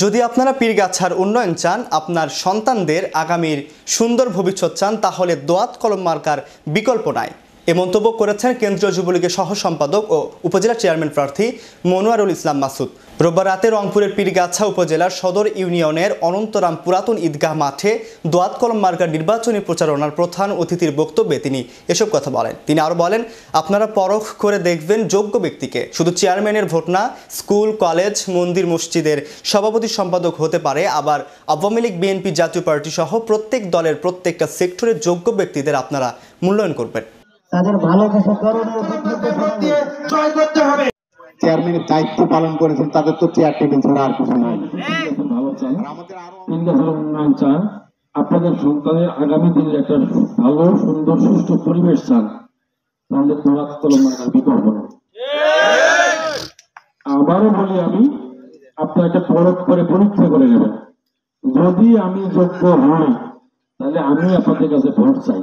যদি আপনারা পীরগাছার উন্নয়ন চান, আপনার সন্তানদের আগামীর সুন্দর ভবিষ্যৎ চান, তাহলে দোয়াত কলম মার্কার বিকল্প নাই। এ মন্তব্য করেছেন কেন্দ্রীয় যুবলীগের সহ সম্পাদক ও উপজেলা চেয়ারম্যান প্রার্থী মনোয়ারুল ইসলাম মাসুদ। রোববার রাতে রংপুরের পীরগাছা উপজেলার সদর ইউনিয়নের অনন্তরাম পুরাতন ঈদগাহ মাঠে দোয়াত কলম মার্কার নির্বাচনী প্রচারণার প্রধান অতিথির বক্তব্যে তিনি এসব কথা বলেন। তিনি আরও বলেন, আপনারা পরখ করে দেখবেন যোগ্য ব্যক্তিকে। শুধু চেয়ারম্যানের ভোট না, স্কুল, কলেজ, মন্দির, মসজিদের সভাপতি সম্পাদক হতে পারে। আবার আওয়ামী লীগ, বিএনপি, জাতীয় পার্টি সহ প্রত্যেক দলের প্রত্যেকটা সেক্টরের যোগ্য ব্যক্তিদের আপনারা মূল্যায়ন করবেন। তাদের ভালো কিছু করতে হবে। চেয়ারম্যানের দায়িত্ব পালন করেছেন, তাদের তো চেয়ার টেবিল ছাড়া আর কিছু নাই। ভালো চান, উন্নয়ন চান, আপনাদের সন্তানের আগামী দিনের একটা ভালো, সুন্দর, সুষ্ঠু পরিবেশ চান, তাহলে দোয়াত কলম মার্কার বিকল্প না। আবারও বলি, আমি আপনার একটা পরখ করে পরীক্ষা করে নেবেন। যদি আমি যোগ্য হই, তাহলে আমি আপনাদের কাছে ভোট চাই।